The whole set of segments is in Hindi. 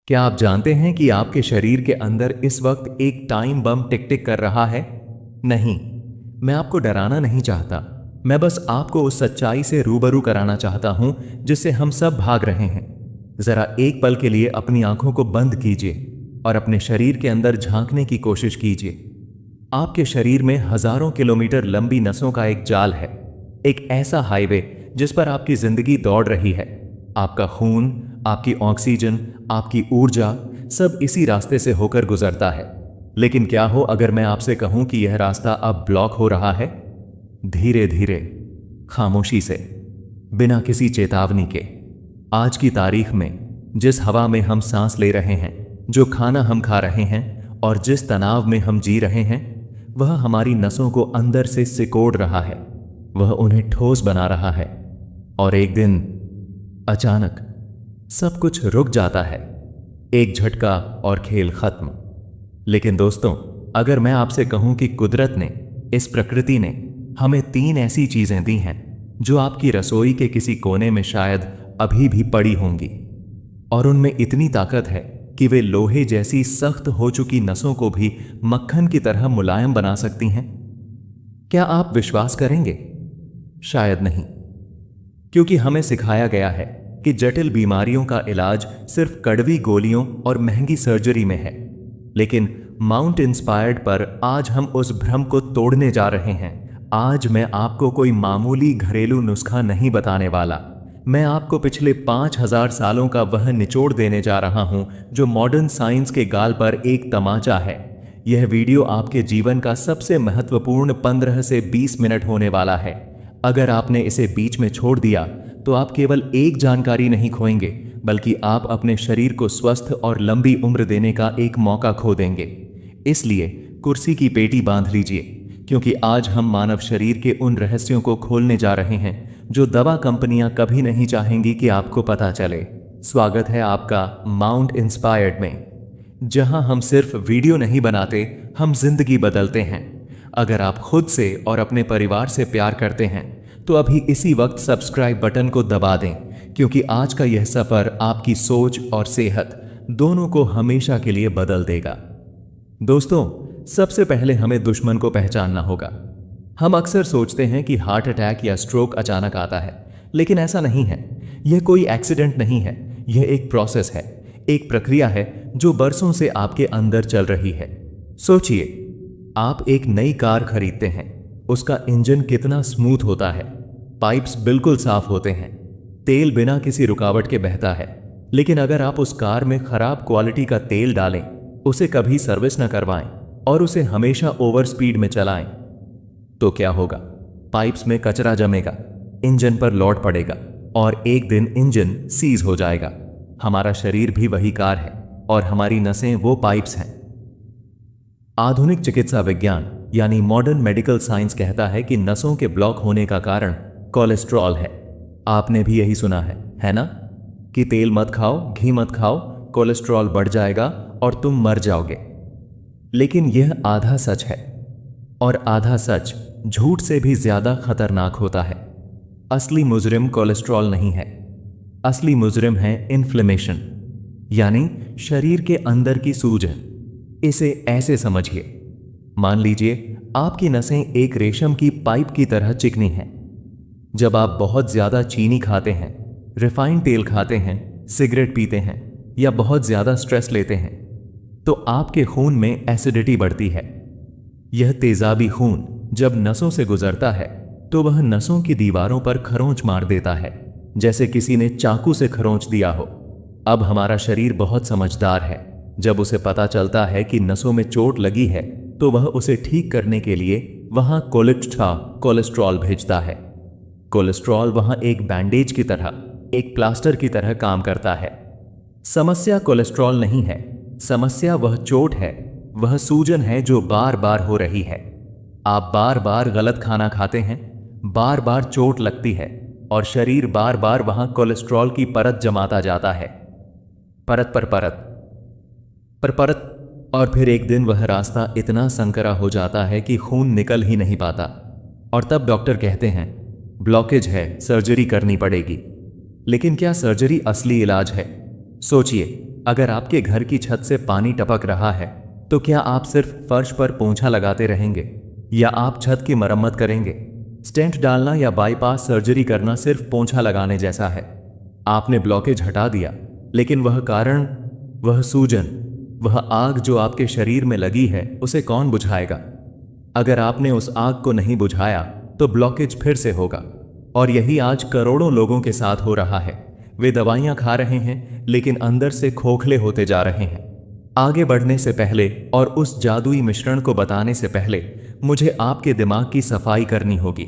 क्या आप जानते हैं कि आपके शरीर के अंदर इस वक्त एक टाइम बम टिक टिक कर रहा है? नहीं, मैं आपको डराना नहीं चाहता। मैं बस आपको उस सच्चाई से रूबरू कराना चाहता हूं जिससे हम सब भाग रहे हैं। जरा एक पल के लिए अपनी आंखों को बंद कीजिए और अपने शरीर के अंदर झांकने की कोशिश कीजिए। आपके शरीर में हजारों किलोमीटर लंबी नसों का एक जाल है, एक ऐसा हाईवे जिस पर आपकी जिंदगी दौड़ रही है। आपका खून, आपकी ऑक्सीजन, आपकी ऊर्जा सब इसी रास्ते से होकर गुजरता है। लेकिन क्या हो अगर मैं आपसे कहूं कि यह रास्ता अब ब्लॉक हो रहा है? धीरे धीरे, खामोशी से, बिना किसी चेतावनी के। आज की तारीख में जिस हवा में हम सांस ले रहे हैं, जो खाना हम खा रहे हैं और जिस तनाव में हम जी रहे हैं, वह हमारी नसों को अंदर से सिकोड़ रहा है। वह उन्हें ठोस बना रहा है। और एक दिन अचानक सब कुछ रुक जाता है। एक झटका और खेल खत्म। लेकिन दोस्तों, अगर मैं आपसे कहूं कि कुदरत ने, इस प्रकृति ने हमें 3 ऐसी चीजें दी हैं जो आपकी रसोई के किसी कोने में शायद अभी भी पड़ी होंगी, और उनमें इतनी ताकत है कि वे लोहे जैसी सख्त हो चुकी नसों को भी मक्खन की तरह मुलायम बना सकती हैं, क्या आप विश्वास करेंगे? शायद नहीं, क्योंकि हमें सिखाया गया है कि जटिल बीमारियों का इलाज सिर्फ कड़वी गोलियों और महंगी सर्जरी में है। लेकिन माउंट इंस्पायर्ड पर आज हम उस भ्रम को तोड़ने जा रहे हैं। आज मैं आपको कोई मामूली घरेलू नुस्खा नहीं बताने वाला। मैं आपको पिछले 5000 सालों का वह निचोड़ देने जा रहा हूं जो मॉडर्न साइंस के गाल पर एक तमाचा है। यह वीडियो आपके जीवन का सबसे महत्वपूर्ण 15 से 20 मिनट होने वाला है। अगर आपने इसे बीच में छोड़ दिया तो आप केवल एक जानकारी नहीं खोएंगे, बल्कि आप अपने शरीर को स्वस्थ और लंबी उम्र देने का एक मौका खो देंगे। इसलिए कुर्सी की पेटी बांध लीजिए, क्योंकि आज हम मानव शरीर के उन रहस्यों को खोलने जा रहे हैं जो दवा कंपनियां कभी नहीं चाहेंगी कि आपको पता चले। स्वागत है आपका माउंट इंस्पायर्ड में, जहां हम सिर्फ वीडियो नहीं बनाते, हम जिंदगी बदलते हैं। अगर आप खुद से और अपने परिवार से प्यार करते हैं तो अभी इसी वक्त सब्सक्राइब बटन को दबा दें, क्योंकि आज का यह सफर आपकी सोच और सेहत दोनों को हमेशा के लिए बदल देगा। दोस्तों, सबसे पहले हमें दुश्मन को पहचानना होगा। हम अक्सर सोचते हैं कि हार्ट अटैक या स्ट्रोक अचानक आता है, लेकिन ऐसा नहीं है। यह कोई एक्सीडेंट नहीं है, यह एक प्रोसेस है, एक प्रक्रिया है जो बरसों से आपके अंदर चल रही है। सोचिए, आप एक नई कार खरीदते हैं। उसका इंजन कितना स्मूथ होता है, पाइप्स बिल्कुल साफ होते हैं, तेल बिना किसी रुकावट के बहता है। लेकिन अगर आप उस कार में खराब क्वालिटी का तेल डालें, उसे कभी सर्विस न करवाएं और उसे हमेशा ओवर स्पीड में चलाएं, तो क्या होगा? पाइप्स में कचरा जमेगा, इंजन पर लोड पड़ेगा और एक दिन इंजन सीज हो जाएगा। हमारा शरीर भी वही कार है और हमारी नसें वो पाइप्स हैं। आधुनिक चिकित्सा विज्ञान यानी मॉडर्न मेडिकल साइंस कहता है कि नसों के ब्लॉक होने का कारण कोलेस्ट्रॉल है। आपने भी यही सुना है ना? कि तेल मत खाओ, घी मत खाओ, कोलेस्ट्रॉल बढ़ जाएगा और तुम मर जाओगे। लेकिन यह आधा सच है, और आधा सच झूठ से भी ज्यादा खतरनाक होता है। असली मुजरिम कोलेस्ट्रॉल नहीं है, असली मुजरिम है इन्फ्लेमेशन, यानी शरीर के अंदर की सूजन। इसे ऐसे समझिए, मान लीजिए आपकी नसें एक रेशम की पाइप की तरह चिकनी हैं। जब आप बहुत ज्यादा चीनी खाते हैं, रिफाइंड तेल खाते हैं, सिगरेट पीते हैं या बहुत ज्यादा स्ट्रेस लेते हैं, तो आपके खून में एसिडिटी बढ़ती है। यह तेजाबी खून जब नसों से गुजरता है तो वह नसों की दीवारों पर खरोंच मार देता है, जैसे किसी ने चाकू से खरोंच दिया हो। अब हमारा शरीर बहुत समझदार है। जब उसे पता चलता है कि नसों में चोट लगी है तो वह उसे ठीक करने के लिए वहां कोलेस्ट्रॉल भेजता है। कोलेस्ट्रॉल वहां एक बैंडेज की तरह, एक प्लास्टर की तरह काम करता है। समस्या कोलेस्ट्रॉल नहीं है, समस्या वह चोट है, वह सूजन है जो बार बार हो रही है। आप बार बार गलत खाना खाते हैं, बार बार चोट लगती है और शरीर बार बार वहां कोलेस्ट्रॉल की परत जमाता जाता है, परत पर परत पर परत। और फिर एक दिन वह रास्ता इतना संकरा हो जाता है कि खून निकल ही नहीं पाता, और तब डॉक्टर कहते हैं ब्लॉकेज है, सर्जरी करनी पड़ेगी। लेकिन क्या सर्जरी असली इलाज है? सोचिए, अगर आपके घर की छत से पानी टपक रहा है तो क्या आप सिर्फ फर्श पर पोंछा लगाते रहेंगे या आप छत की मरम्मत करेंगे? स्टेंट डालना या बाईपास सर्जरी करना सिर्फ पोंछा लगाने जैसा है। आपने ब्लॉकेज हटा दिया, लेकिन वह कारण, वह सूजन, वह आग जो आपके शरीर में लगी है, उसे कौन बुझाएगा? अगर आपने उस आग को नहीं बुझाया तो ब्लॉकेज फिर से होगा। और यही आज करोड़ों लोगों के साथ हो रहा है। वे दवाइयां खा रहे हैं लेकिन अंदर से खोखले होते जा रहे हैं। आगे बढ़ने से पहले और उस जादुई मिश्रण को बताने से पहले मुझे आपके दिमाग की सफाई करनी होगी।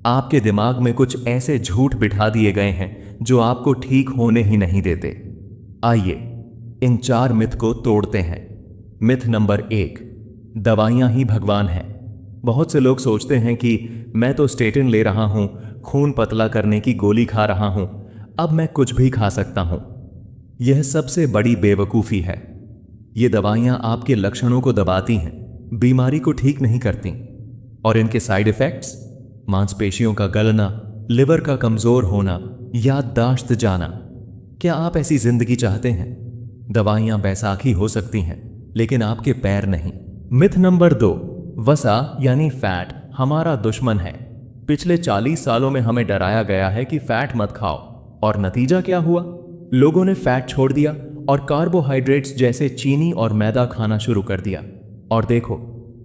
आपके दिमाग में कुछ ऐसे झूठ बिठा दिए गए हैं जो आपको ठीक होने ही नहीं देते। आइए इन 4 मिथ को तोड़ते हैं। मिथ नंबर 1, दवाइयां ही भगवान हैं। बहुत से लोग सोचते हैं कि मैं तो स्टेटिन ले रहा हूं, खून पतला करने की गोली खा रहा हूं, अब मैं कुछ भी खा सकता हूं। यह सबसे बड़ी बेवकूफ़ी है। ये दवाइयां आपके लक्षणों को दबाती हैं, बीमारी को ठीक नहीं करती। और इनके साइड इफ़ेक्ट्स, मांसपेशियों का गलना, लिवर का कमज़ोर होना, याददाश्त जाना। क्या आप ऐसी जिंदगी चाहते हैं? दवाइयां बैसाखी हो सकती हैं लेकिन आपके पैर नहीं। मिथ नंबर 2, वसा यानी फैट हमारा दुश्मन है। पिछले 40 सालों में हमें डराया गया है कि फैट मत खाओ, और नतीजा क्या हुआ? लोगों ने फैट छोड़ दिया और कार्बोहाइड्रेट्स जैसे चीनी और मैदा खाना शुरू कर दिया। और देखो,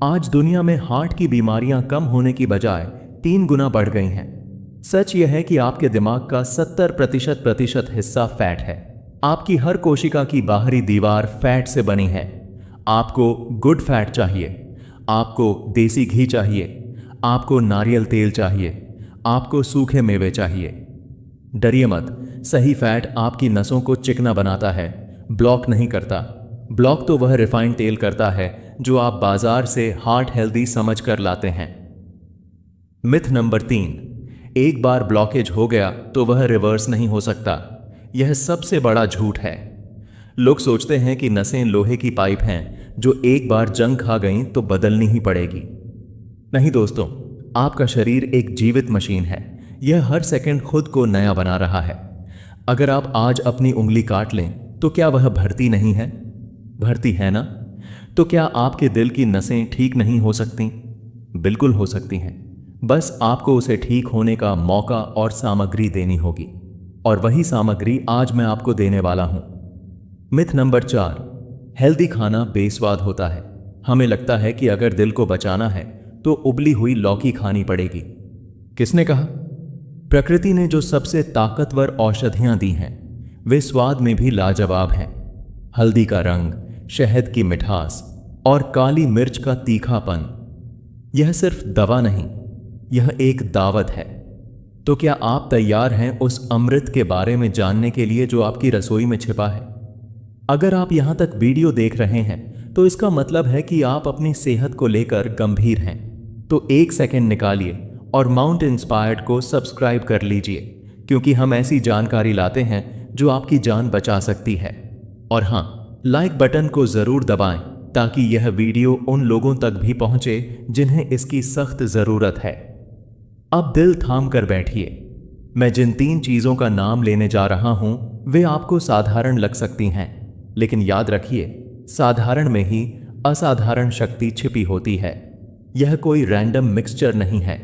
आज दुनिया में हार्ट की बीमारियां कम होने की बजाय 3 गुना बढ़ गई हैं। सच यह है कि आपके दिमाग का 70% हिस्सा फैट है। आपकी हर कोशिका की बाहरी दीवार फैट से बनी है। आपको गुड फैट चाहिए, आपको देसी घी चाहिए, आपको नारियल तेल चाहिए, आपको सूखे मेवे चाहिए। डरिए मत, सही फैट आपकी नसों को चिकना बनाता है, ब्लॉक नहीं करता। ब्लॉक तो वह रिफाइंड तेल करता है जो आप बाजार से हार्ट हेल्दी समझ कर लाते हैं। मिथ नंबर 3, एक बार ब्लॉकेज हो गया तो वह रिवर्स नहीं हो सकता। यह सबसे बड़ा झूठ है। लोग सोचते हैं कि नसें लोहे की पाइप हैं जो एक बार जंग खा गईं तो बदलनी ही पड़ेगी। नहीं दोस्तों, आपका शरीर एक जीवित मशीन है। यह हर सेकंड खुद को नया बना रहा है। अगर आप आज अपनी उंगली काट लें तो क्या वह भरती नहीं है? भरती है ना? तो क्या आपके दिल की नसें ठीक नहीं हो सकती? बिल्कुल हो सकती हैं। बस आपको उसे ठीक होने का मौका और सामग्री देनी होगी, और वही सामग्री आज मैं आपको देने वाला हूं। मिथ नंबर 4, हेल्दी खाना बेस्वाद होता है। हमें लगता है कि अगर दिल को बचाना है तो उबली हुई लौकी खानी पड़ेगी। किसने कहा? प्रकृति ने जो सबसे ताकतवर औषधियां दी हैं वे स्वाद में भी लाजवाब हैं। हल्दी का रंग, शहद की मिठास और काली मिर्च का तीखापन। यह सिर्फ दवा नहीं, यह एक दावत है। तो क्या आप तैयार हैं उस अमृत के बारे में जानने के लिए जो आपकी रसोई में छिपा है? अगर आप यहां तक वीडियो देख रहे हैं तो इसका मतलब है कि आप अपनी सेहत को लेकर गंभीर हैं। तो 1 सेकंड निकालिए और माउंट इंस्पायर्ड को सब्सक्राइब कर लीजिए, क्योंकि हम ऐसी जानकारी लाते हैं जो आपकी जान बचा सकती है। और हाँ, लाइक बटन को जरूर दबाएं ताकि यह वीडियो उन लोगों तक भी पहुंचे जिन्हें इसकी सख्त जरूरत है। अब दिल थाम कर बैठिए। मैं जिन 3 चीजों का नाम लेने जा रहा हूं वे आपको साधारण लग सकती हैं, लेकिन याद रखिए, साधारण में ही असाधारण शक्ति छिपी होती है। यह कोई रैंडम मिक्सचर नहीं है।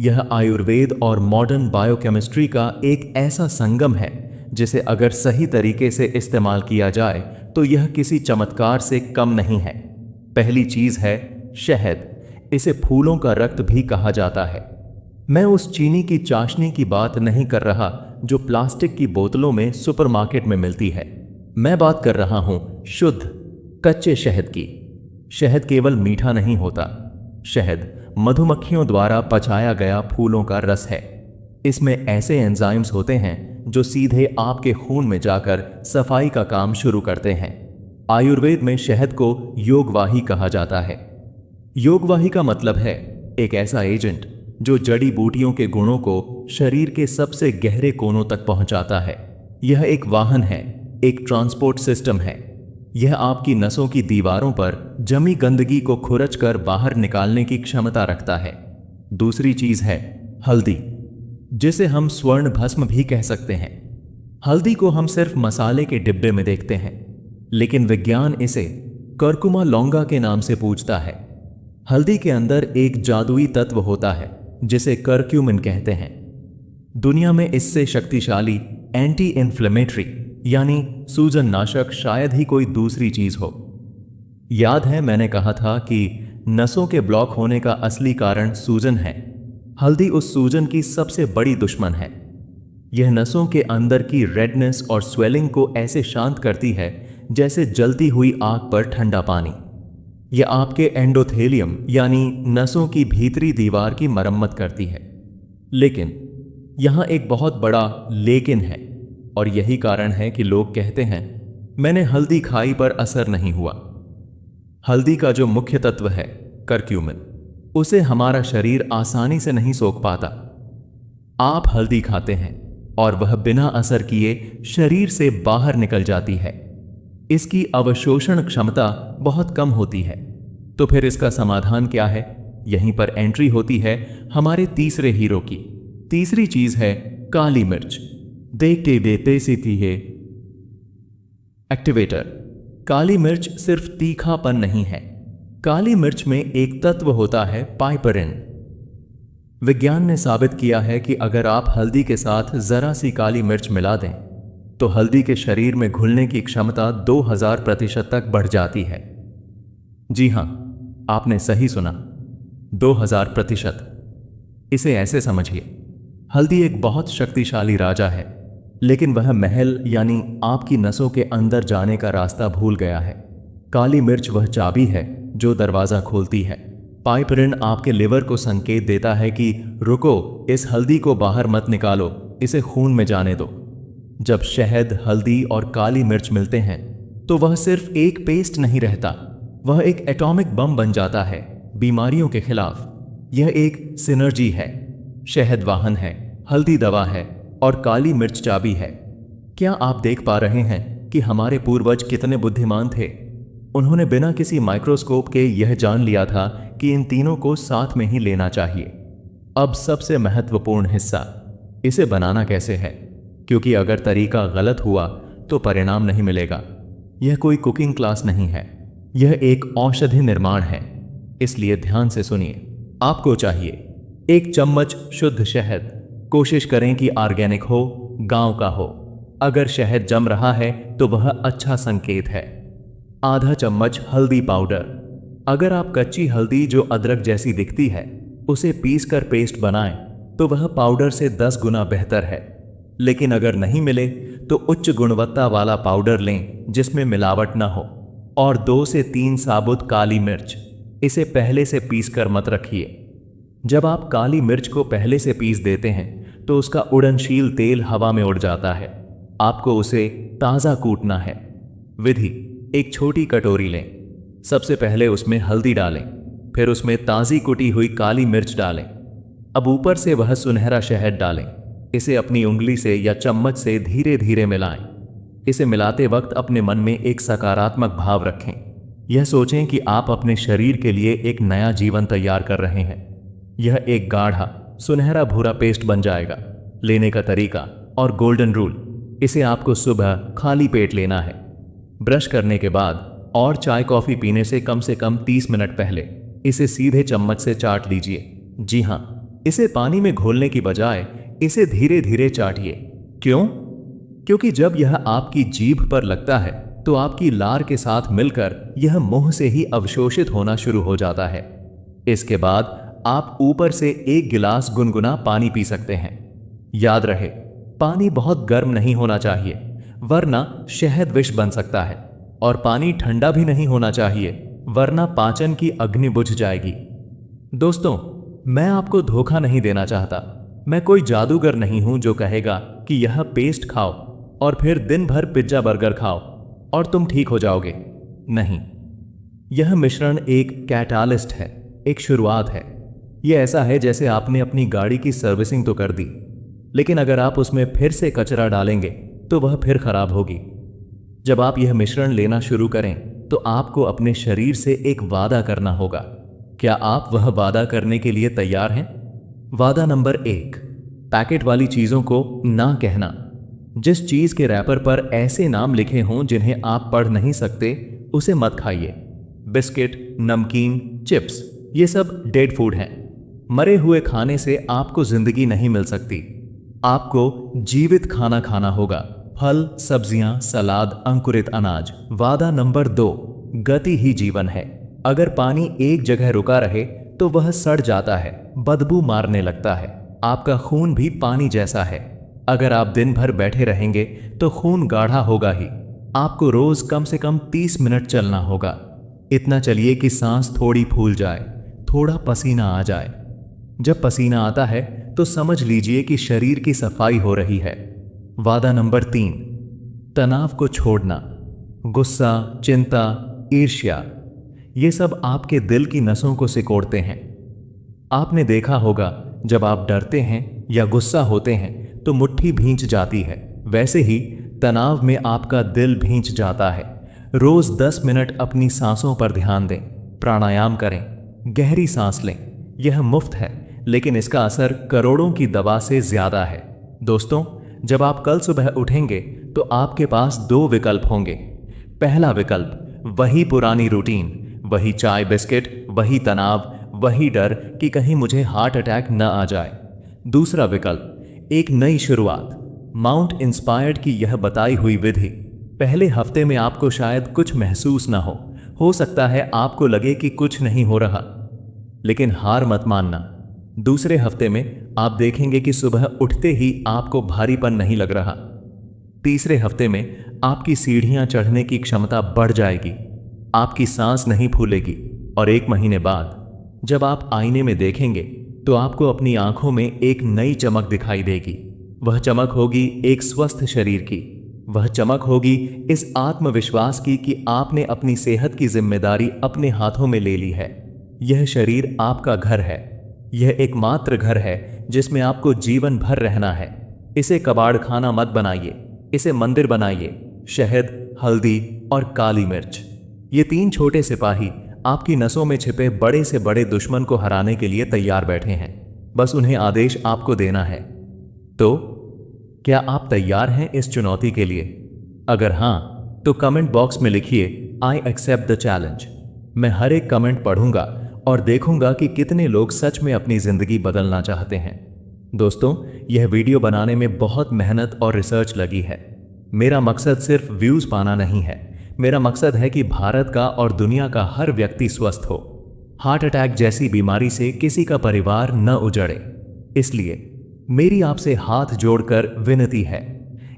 यह आयुर्वेद और मॉडर्न बायोकेमिस्ट्री का एक ऐसा संगम है जिसे अगर सही तरीके से इस्तेमाल किया जाए तो यह किसी चमत्कार से कम नहीं है। पहली चीज है शहद। इसे फूलों का रक्त भी कहा जाता है। मैं उस चीनी की चाशनी की बात नहीं कर रहा जो प्लास्टिक की बोतलों में सुपरमार्केट में मिलती है। मैं बात कर रहा हूं शुद्ध कच्चे शहद की। शहद केवल मीठा नहीं होता। शहद मधुमक्खियों द्वारा पचाया गया फूलों का रस है। इसमें ऐसे एंजाइम्स होते हैं जो सीधे आपके खून में जाकर सफाई का काम शुरू करते हैं। आयुर्वेद में शहद को योगवाही कहा जाता है। योगवाही का मतलब है एक ऐसा एजेंट जो जड़ी बूटियों के गुणों को शरीर के सबसे गहरे कोनों तक पहुंचाता है। यह एक वाहन है, एक ट्रांसपोर्ट सिस्टम है। यह आपकी नसों की दीवारों पर जमी गंदगी को खुरच कर बाहर निकालने की क्षमता रखता है। दूसरी चीज है हल्दी, जिसे हम स्वर्ण भस्म भी कह सकते हैं। हल्दी को हम सिर्फ मसाले के डिब्बे में देखते हैं, लेकिन विज्ञान इसे कर्कुमा लौंगा के नाम से पूछता है। हल्दी के अंदर एक जादुई तत्व होता है जिसे करक्यूमिन कहते हैं। दुनिया में इससे शक्तिशाली एंटी इन्फ्लेमेटरी यानी सूजन नाशक शायद ही कोई दूसरी चीज हो। याद है मैंने कहा था कि नसों के ब्लॉक होने का असली कारण सूजन है। हल्दी उस सूजन की सबसे बड़ी दुश्मन है। यह नसों के अंदर की रेडनेस और स्वेलिंग को ऐसे शांत करती है जैसे जलती हुई आग पर ठंडा पानी। यह आपके एंडोथेलियम यानी नसों की भीतरी दीवार की मरम्मत करती है। लेकिन यहां एक बहुत बड़ा लेकिन है, और यही कारण है कि लोग कहते हैं मैंने हल्दी खाई पर असर नहीं हुआ। हल्दी का जो मुख्य तत्व है करक्यूमिन, उसे हमारा शरीर आसानी से नहीं सोख पाता। आप हल्दी खाते हैं और वह बिना असर किए शरीर से बाहर निकल जाती है। इसकी अवशोषण क्षमता बहुत कम होती है। तो फिर इसका समाधान क्या है? यहीं पर एंट्री होती है हमारे तीसरे हीरो की। तीसरी चीज है काली मिर्च। देखते देते सी थी है एक्टिवेटर। काली मिर्च सिर्फ तीखापन नहीं है, काली मिर्च में एक तत्व होता है पाइपरिन। विज्ञान ने साबित किया है कि अगर आप हल्दी के साथ जरा सी काली मिर्च मिला दें तो हल्दी के शरीर में घुलने की क्षमता 2000% तक बढ़ जाती है। जी हां, आपने सही सुना, 2000%। इसे ऐसे समझिए, हल्दी एक बहुत शक्तिशाली राजा है, लेकिन वह महल यानी आपकी नसों के अंदर जाने का रास्ता भूल गया है। काली मिर्च वह चाबी है जो दरवाजा खोलती है। पाइपरिन आपके लिवर को संकेत देता है कि रुको, इस हल्दी को बाहर मत निकालो, इसे खून में जाने दो। जब शहद, हल्दी और काली मिर्च मिलते हैं तो वह सिर्फ एक पेस्ट नहीं रहता, वह एक एटॉमिक बम बन जाता है बीमारियों के खिलाफ। यह एक सिनर्जी है। शहद वाहन है, हल्दी दवा है और काली मिर्च चाबी है। क्या आप देख पा रहे हैं कि हमारे पूर्वज कितने बुद्धिमान थे? उन्होंने बिना किसी माइक्रोस्कोप के यह जान लिया था कि इन तीनों को साथ में ही लेना चाहिए। अब सबसे महत्वपूर्ण हिस्सा, इसे बनाना कैसे है, क्योंकि अगर तरीका गलत हुआ तो परिणाम नहीं मिलेगा। यह कोई कुकिंग क्लास नहीं है, यह एक औषधि निर्माण है। इसलिए ध्यान से सुनिए। आपको चाहिए 1 चम्मच शुद्ध शहद। कोशिश करें कि ऑर्गेनिक हो, गांव का हो। अगर शहद जम रहा है तो वह अच्छा संकेत है। आधा चम्मच हल्दी पाउडर। अगर आप कच्ची हल्दी जो अदरक जैसी दिखती है उसे पीसकर पेस्ट बनाएं तो वह पाउडर से 10 गुना बेहतर है। लेकिन अगर नहीं मिले तो उच्च गुणवत्ता वाला पाउडर लें जिसमें मिलावट ना हो। और 2 से 3 साबुत काली मिर्च। इसे पहले से पीस कर मत रखिए। जब आप काली मिर्च को पहले से पीस देते हैं तो उसका उड़नशील तेल हवा में उड़ जाता है। आपको उसे ताज़ा कूटना है। विधि: एक छोटी कटोरी लें। सबसे पहले उसमें हल्दी डालें, फिर उसमें ताज़ी कुटी हुई काली मिर्च डालें। अब ऊपर से वह सुनहरा शहद डालें। इसे अपनी उंगली से या चम्मच से धीरे धीरे मिलाएं। इसे मिलाते वक्त अपने मन में एक सकारात्मक भाव रखें। यह सोचें कि आप अपने शरीर के लिए एक नया जीवन तैयार कर रहे हैं। यह एक गाढ़ा सुनहरा भूरा पेस्ट बन जाएगा। लेने का तरीका और गोल्डन रूल: इसे आपको सुबह खाली पेट लेना है। ब्रश करने के बाद और चाय कॉफी पीने से कम 30 मिनट पहले इसे सीधे चम्मच से चाट लीजिए। जी हां, इसे पानी में घोलने की बजाय इसे धीरे धीरे चाटिए। क्यों? क्योंकि जब यह आपकी जीभ पर लगता है तो आपकी लार के साथ मिलकर यह मुंह से ही अवशोषित होना शुरू हो जाता है। इसके बाद आप ऊपर से 1 गिलास गुनगुना पानी पी सकते हैं। याद रहे, पानी बहुत गर्म नहीं होना चाहिए, वरना शहद विष बन सकता है। और पानी ठंडा भी नहीं होना चाहिए, वरना पाचन की अग्नि बुझ जाएगी। दोस्तों, मैं आपको धोखा नहीं देना चाहता। मैं कोई जादूगर नहीं हूं जो कहेगा कि यह पेस्ट खाओ और फिर दिन भर पिज्जा बर्गर खाओ और तुम ठीक हो जाओगे। नहीं, यह मिश्रण एक कैटालिस्ट है, एक शुरुआत है। यह ऐसा है जैसे आपने अपनी गाड़ी की सर्विसिंग तो कर दी, लेकिन अगर आप उसमें फिर से कचरा डालेंगे तो वह फिर खराब होगी। जब आप यह मिश्रण लेना शुरू करें तो आपको अपने शरीर से एक वादा करना होगा। क्या आप वह वादा करने के लिए तैयार हैं? वादा नंबर 1, पैकेट वाली चीजों को ना कहना। जिस चीज के रैपर पर ऐसे नाम लिखे हों जिन्हें आप पढ़ नहीं सकते, उसे मत खाइए। बिस्किट, नमकीन, चिप्स, ये सब डेड फूड हैं। मरे हुए खाने से आपको जिंदगी नहीं मिल सकती। आपको जीवित खाना खाना होगा। फल, सब्जियां, सलाद, अंकुरित अनाज। वादा नंबर 2, गति ही जीवन है। अगर पानी एक जगह रुका रहे तो वह सड़ जाता है, बदबू मारने लगता है। आपका खून भी पानी जैसा है। अगर आप दिन भर बैठे रहेंगे तो खून गाढ़ा होगा ही। आपको रोज कम से कम 30 मिनट चलना होगा। इतना चलिए कि सांस थोड़ी फूल जाए, थोड़ा पसीना आ जाए। जब पसीना आता है तो समझ लीजिए कि शरीर की सफाई हो रही है। वादा नंबर 3, तनाव को छोड़ना। गुस्सा, चिंता, ईर्ष्या, ये सब आपके दिल की नसों को सिकोड़ते हैं। आपने देखा होगा, जब आप डरते हैं या गुस्सा होते हैं तो मुट्ठी भींच जाती है। वैसे ही तनाव में आपका दिल भींच जाता है। रोज 10 मिनट अपनी सांसों पर ध्यान दें, प्राणायाम करें, गहरी सांस लें। यह मुफ्त है, लेकिन इसका असर करोड़ों की दवा से ज्यादा है। दोस्तों, जब आप कल सुबह उठेंगे तो आपके पास 2 विकल्प होंगे। पहला विकल्प, वही पुरानी रूटीन, वही चाय बिस्किट, वही तनाव, वही डर कि कहीं मुझे हार्ट अटैक न आ जाए। दूसरा विकल्प, एक नई शुरुआत। माउंट इंस्पायर्ड की यह बताई हुई विधि। पहले हफ्ते में आपको शायद कुछ महसूस ना हो सकता है आपको लगे कि कुछ नहीं हो रहा, लेकिन हार मत मानना। दूसरे हफ्ते में आप देखेंगे कि सुबह उठते ही आपको भारीपन नहीं लग रहा। तीसरे हफ्ते में आपकी सीढ़ियां चढ़ने की क्षमता बढ़ जाएगी, आपकी सांस नहीं फूलेगी, और 1 महीने बाद जब आप आईने में देखेंगे तो आपको अपनी आंखों में एक नई चमक दिखाई देगी। वह चमक होगी एक स्वस्थ शरीर की। वह चमक होगी इस आत्मविश्वास की कि आपने अपनी सेहत की जिम्मेदारी अपने हाथों में ले ली है। यह शरीर आपका घर है। यह एकमात्र घर है जिसमें आपको जीवन भर रहना है। इसे कबाड़ खाना मत बनाइए, इसे मंदिर बनाइए। शहद, हल्दी और काली मिर्च, ये 3 छोटे सिपाही आपकी नसों में छिपे बड़े से बड़े दुश्मन को हराने के लिए तैयार बैठे हैं। बस उन्हें आदेश आपको देना है। तो क्या आप तैयार हैं इस चुनौती के लिए? अगर हां, तो कमेंट बॉक्स में लिखिए, आई एक्सेप्ट द चैलेंज। मैं हर एक कमेंट पढ़ूंगा और देखूंगा कि कितने लोग सच में अपनी जिंदगी बदलना चाहते हैं। दोस्तों, यह वीडियो बनाने में बहुत मेहनत और रिसर्च लगी है। मेरा मकसद सिर्फ व्यूज पाना नहीं है। मेरा मकसद है कि भारत का और दुनिया का हर व्यक्ति स्वस्थ हो। हार्ट अटैक जैसी बीमारी से किसी का परिवार न उजड़े। इसलिए मेरी आपसे हाथ जोड़कर विनती है,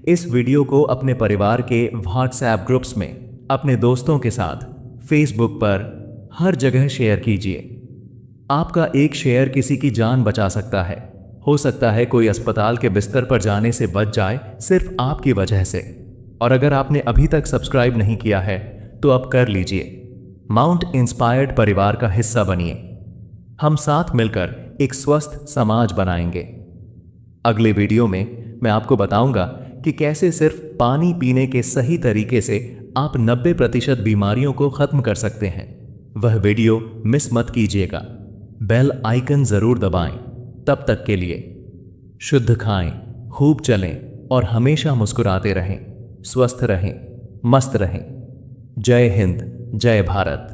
इस वीडियो को अपने परिवार के व्हाट्सएप ग्रुप्स में, अपने दोस्तों के साथ, फेसबुक पर, हर जगह शेयर कीजिए। आपका एक शेयर किसी की जान बचा सकता है। हो सकता है कोई अस्पताल के बिस्तर पर जाने से बच जाए सिर्फ आपकी वजह से। और अगर आपने अभी तक सब्सक्राइब नहीं किया है तो अब कर लीजिए। माउंट इंस्पायर्ड परिवार का हिस्सा बनिए। हम साथ मिलकर एक स्वस्थ समाज बनाएंगे। अगले वीडियो में मैं आपको बताऊंगा कि कैसे सिर्फ पानी पीने के सही तरीके से आप 90% बीमारियों को खत्म कर सकते हैं। वह वीडियो मिस मत कीजिएगा। बेल आइकन जरूर दबाएं। तब तक के लिए शुद्ध खाएं, खूब चलें और हमेशा मुस्कुराते रहें। स्वस्थ रहें, मस्त रहें। जय हिंद, जय भारत।